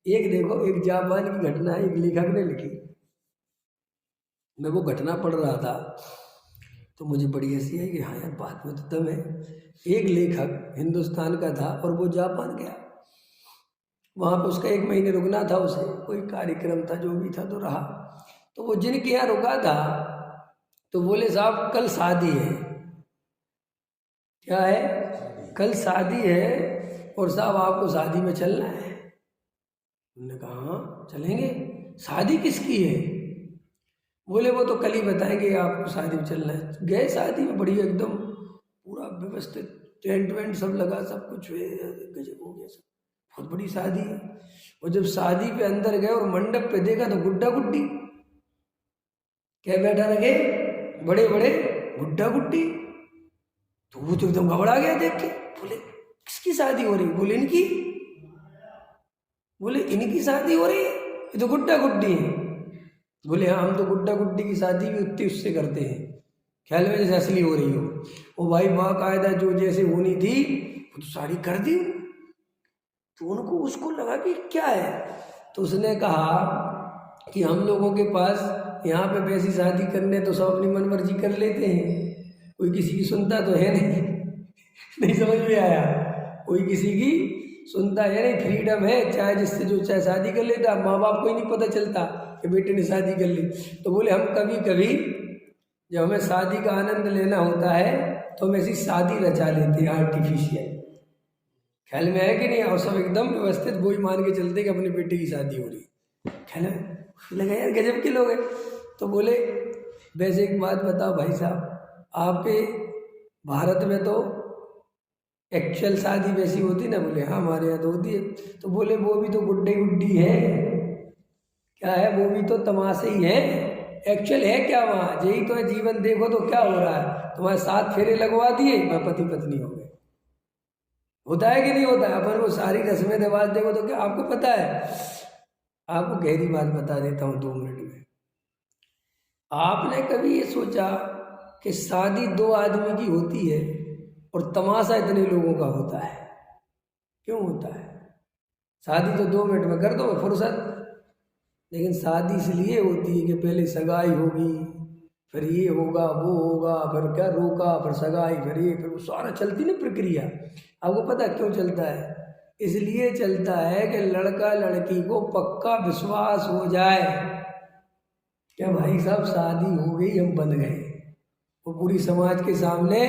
एक देखो, एक जापान की घटना एक लेखक ने लिखी, मैं वो घटना पढ़ रहा था तो मुझे बड़ी हंसी आई कि हाँ यार बात में तो दम है। एक लेखक हिंदुस्तान का था और वो जापान गया, वहाँ पे उसका 1 महीने रुकना था, उसे कोई कार्यक्रम था जो भी था तो रहा। तो वो जिनके यहाँ रुका था तो बोले साहब कल शादी है। क्या है? कल शादी है और साहब आपको शादी में चलना है। उन्होंने कहा हाँ चलेंगे। शादी किसकी है? बोले वो तो कल ही बताएंगे, आपको शादी में चलना है। गए शादी में, बढ़िया एकदम पूरा व्यवस्थित, टेंट वेंट सब लगा, सब कुछ गजब हो गया, सब बहुत बड़ी शादी है। और जब शादी पे अंदर गए और मंडप पे देखा तो गुड्डा गुड्डी क्या बैठा रखे, बड़े बड़े गुड्डा गुड्डी। तो वो तो एकदम घबरा गया देख के, बोले किसकी शादी हो रही? बोले इनकी। बोले इनकी शादी हो रही है? ये तो गुड्डा गुड्डी है। बोले हाँ हम तो गुड्डा गुड्डी की शादी भी उतनी उससे करते हैं, ख्याल में जैसे असली हो रही हो। वो भाई बाकायदा जो जैसे होनी थी वो तो सारी कर दी। तो उनको उसको लगा कि क्या है, तो उसने कहा कि हम लोगों के पास यहाँ पे वैसी शादी करने तो सब अपनी मन मर्जी कर लेते हैं, कोई किसी की सुनता तो है नहीं। नहीं समझ में आया? कोई किसी की सुनता है नहीं, फ्रीडम है, चाहे जिससे जो चाहे शादी कर लेता, माँ बाप को ही नहीं पता चलता कि बेटे ने शादी कर ली। तो बोले हम कभी कभी जब हमें शादी का आनंद लेना होता है तो हम ऐसी शादी रचा लेते हैं आर्टिफिशियल, ख्याल में है कि नहीं? और सब एकदम व्यवस्थित वही मान के चलते कि अपने बेटे की शादी हो रही, ख्याल में लगा यार गजब के लोग हैं। तो बोले वैसे एक बात बताओ भाई साहब, आपके भारत में तो एक्चुअल शादी वैसी होती ना? बोले हाँ हमारे यहाँ तो होती है। तो बोले वो भी तो गुड्डे गुड्डी है। क्या है? वो भी तो तमाशे ही है, एक्चुअल है क्या वहाँ? यही तो है जीवन, देखो तो क्या हो रहा है, तुम्हारे 7 फेरे लगवा दिए, मैं पति पत्नी हो गए। होता है कि नहीं होता है? अपन वो सारी रस्में रिवाज देखो तो क्या आपको पता है? आपको गहरी बात बता देता हूँ 2 मिनट में। आपने कभी ये सोचा कि शादी 2 आदमी की होती है और तमाशा इतने लोगों का होता है? क्यों होता है? शादी तो 2 मिनट में कर दो फुर्सत, लेकिन शादी इसलिए होती है कि पहले सगाई होगी, फिर ये होगा वो होगा, फिर क्या रोका, फिर सगाई, फिर ये, फिर वो सारा चलती ना प्रक्रिया। आपको पता क्यों चलता है? इसलिए चलता है कि लड़का लड़की को पक्का विश्वास हो जाए क्या भाई साहब शादी हो गई, हम बन गए, वो पूरी समाज के सामने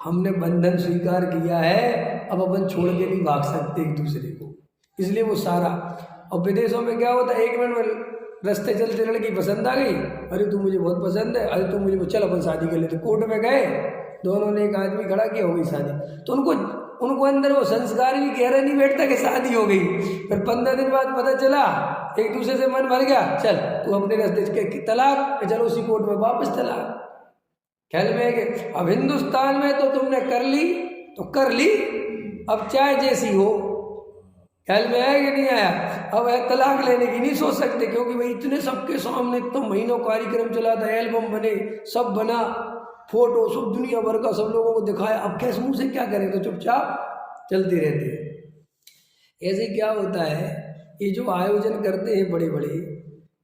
हमने बंधन स्वीकार किया है, अब अपन छोड़ के नहीं भाग सकते एक दूसरे को। इसलिए वो सारा। और विदेशों में क्या होता है, 1 मिनट में रास्ते चलते लड़की पसंद आ गई, अरे तू मुझे बहुत पसंद है, अरे तू मुझे, चल अपन शादी कर लेते। कोर्ट में गए, दोनों ने एक आदमी खड़ा किया, हो गई शादी। तो उनको अंदर वो संस्कार भी गहरा नहीं बैठता कि शादी हो गई। फिर 15 दिन बाद पता चला एक दूसरे से मन भर गया, चल तू अपने रास्ते के तलाक, चलो उसी कोर्ट में वापस तलाक। ख्याल में है कि अब हिंदुस्तान में तो तुमने कर ली तो कर ली, अब चाहे जैसी हो, ख्याल में आया कि नहीं आया? अब तलाक लेने की नहीं सोच सकते, क्योंकि भाई इतने सबके सामने तो महीनों कार्यक्रम चला था, एल्बम बने, सब बना, फोटो सब दुनिया भर का सब लोगों को दिखाया। अब कैसे मुंह से क्या करें, तो चुपचाप चलते रहते हैं। ऐसे क्या होता है, ये जो आयोजन करते हैं बड़े बड़े,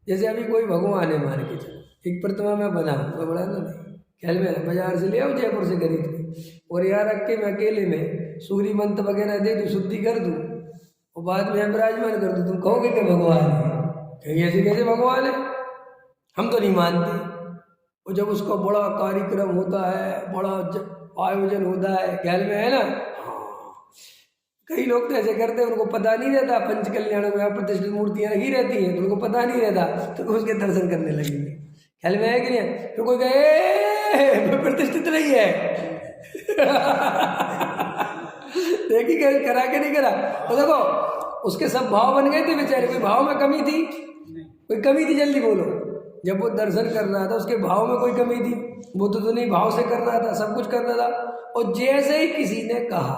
जैसे अभी कोई भगवान है मान के चलो, एक प्रतिमा मैं बना, मैं बड़ा ना नहीं, ख्याल में बाजार से ले आओ, जयपुर से खरीद के, और यहाँ रख के मैं अकेले में सूर्य मंत्र वगैरह दे दूँ, शुद्धि कर दूँ, और बाद में विराजमान कर दूँ, तुम कहोगे कि भगवान है? कहीं ऐसे कैसे भगवान है? हम तो नहीं मानते। और जब उसका बड़ा कार्यक्रम होता है, बड़ा आयोजन होता है, ख्याल में है ना? हाँ, कई लोग तो ऐसे करते हैं, उनको पता नहीं रहता, पंच कल्याण में प्रतिष्ठित मूर्तियां रखी रहती हैं, तो उनको पता नहीं रहता, तो उसके दर्शन करने लगेंगे। ख्याल में है कि नहीं? तो कोई कहे प्रतिष्ठित नहीं है। देखी करा के नहीं करा, तो देखो उसके सब भाव बन गए थे बेचारे, कोई भाव में कमी थी? कोई कमी थी? जल्दी बोलो। जब वो दर्शन कर रहा था उसके भाव में कोई कमी थी? वो तो नहीं, भाव से कर रहा था, सब कुछ कर रहा था। और जैसे ही किसी ने कहा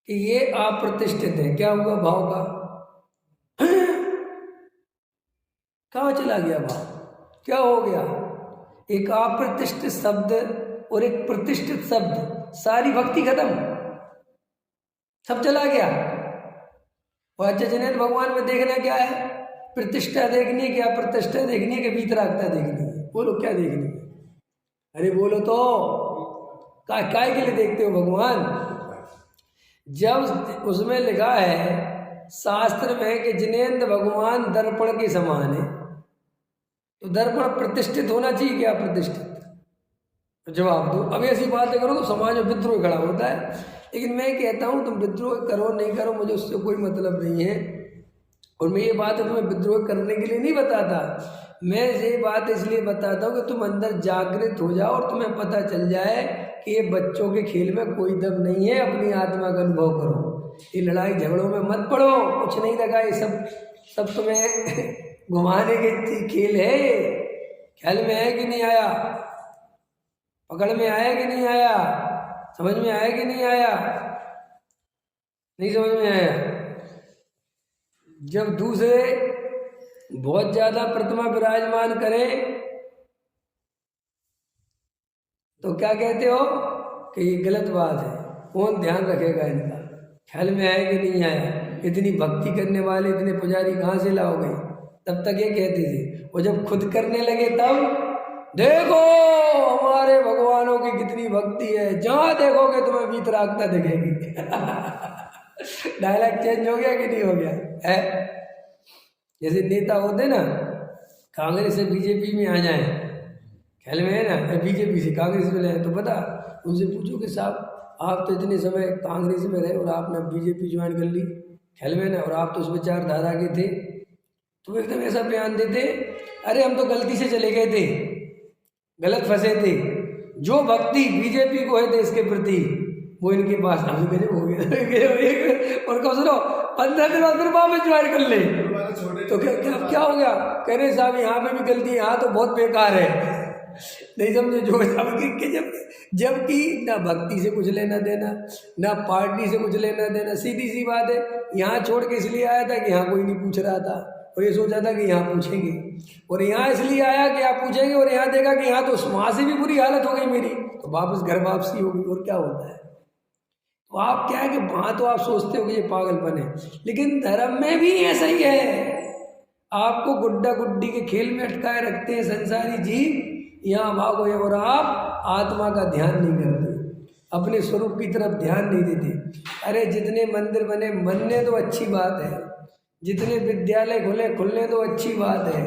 कि ये अप्रतिष्ठित है, क्या हुआ भाव का? कहाँ चला गया भाव? क्या हो गया? एक अप्रतिष्ठित शब्द और एक प्रतिष्ठित शब्द, सारी भक्ति खत्म, सब चला गया। और अच्छा जिनेंद्र भगवान में देखना क्या है? प्रतिष्ठा देखनी है, क्या प्रतिष्ठा देखनी है कि वीतरागता देखनी है? बोलो क्या देखनी है? अरे बोलो तो, काय के लिए देखते हो भगवान? जब उसमें लिखा है शास्त्र में कि जिनेंद्र भगवान दर्पण के समान है, तो दर्पण प्रतिष्ठित होना चाहिए, क्या प्रतिष्ठित? जवाब दो। अब ऐसी बातें करो तो समाज में विद्रोह खड़ा होता है। लेकिन मैं कहता हूं तुम विद्रोह करो नहीं करो मुझे उससे कोई मतलब नहीं है। और मैं ये बात तुम्हें विद्रोह करने के लिए नहीं बताता, मैं ये बात इसलिए बताता हूँ कि तुम अंदर जागृत हो जाओ और तुम्हें पता चल जाए कि ये बच्चों के खेल में कोई दम नहीं है। अपनी आत्मा का अनुभव करो, ये लड़ाई झगड़ों में मत पड़ो, कुछ नहीं लगा, ये सब तुम्हें घुमाने के खेल है। ख्याल में है कि नहीं आया? पकड़ में आया कि नहीं आया? समझ में आया कि नहीं आया? नहीं समझ में आया? जब दूसरे बहुत ज्यादा प्रतिमा विराजमान करे तो क्या कहते हो कि ये गलत बात है, कौन ध्यान रखेगा इनका? ख्याल में आया कि नहीं आया? इतनी भक्ति करने वाले इतने पुजारी कहाँ से लाओगे? तब तक ये कहते थे, और जब खुद करने लगे तब देखो हमारे भगवानों की कितनी भक्ति है, जहां देखोगे तुम्हें वीतरागता दिखेगी। डायलॉग चेंज हो गया कि नहीं हो गया है? जैसे नेता होते ना, कांग्रेस से बीजेपी में आ जाए, ख्याल में है ना, बीजेपी से कांग्रेस में लाए तो पता, उनसे पूछो कि साहब आप तो इतने समय कांग्रेस में रहे और आपने बीजेपी ज्वाइन कर ली, ख्याल में ना, और आप तो उस विचारधारा के थे, तो एकदम ऐसा बयान देते, अरे हम तो गलती से चले गए थे, गलत फंसे थे, जो भक्ति बीजेपी को है देश के प्रति वो इनके पास अभी गजब हो गया। और कब सुनो 15 दिन बाद फिर वापस ज्वाइन कर ले, तो क्या हो गया? कह रहे साहब यहाँ पे भी गलती है, यहाँ तो बहुत बेकार है। नहीं समझे? जो जबकि ना भक्ति से कुछ लेना देना, ना पार्टी से कुछ लेना देना, सीधी सी बात है। यहाँ छोड़ के इसलिए आया था कि यहाँ कोई नहीं पूछ रहा था, और ये सोचा था कि यहाँ पूछेंगे, और यहाँ इसलिए आया कि आप पूछेंगे, और यहाँ देखा कि यहाँ तो वहाँ से भी बुरी हालत हो गई मेरी, तो वापस घर वापसी होगी। और क्या होता है? तो आप क्या है कि वहाँ तो आप सोचते हो कि ये पागलपन है, लेकिन धर्म में भी ऐसा ही है। आपको गुड्डा गुड्डी के खेल में अटकाए रखते हैं संसारी जीव, यहाँ भागो, और आप आत्मा का ध्यान नहीं करते, अपने स्वरूप की तरफ ध्यान नहीं देते। अरे जितने मंदिर बने बनने तो अच्छी बात है, जितने विद्यालय खुलने तो अच्छी बात है,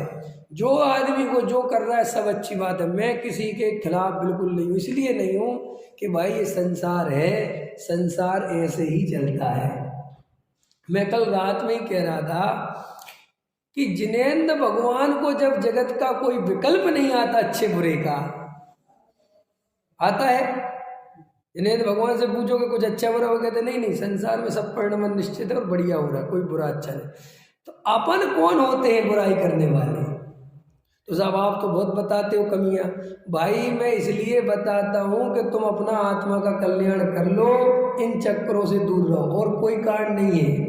जो आदमी को जो कर रहा है सब अच्छी बात है। मैं किसी के खिलाफ बिल्कुल नहीं हूँ, इसलिए नहीं हूँ कि भाई ये संसार है, संसार ऐसे ही चलता है। मैं कल रात में ही कह रहा था कि जिनेंद्र भगवान को जब जगत का कोई विकल्प नहीं आता अच्छे बुरे का, आता है? जिनेंद्र भगवान से पूछो कि कुछ अच्छा बुरा हो, कहते नहीं संसार में सब परिणाम निश्चित है और बढ़िया हो रहा है, कोई बुरा अच्छा नहीं। तो अपन कौन होते हैं बुराई करने वाले? तो साहब आप तो बहुत बताते हो कमियां। भाई मैं इसलिए बताता हूं कि तुम अपना आत्मा का कल्याण कर लो, इन चक्करों से दूर रहो, और कोई कारण नहीं है।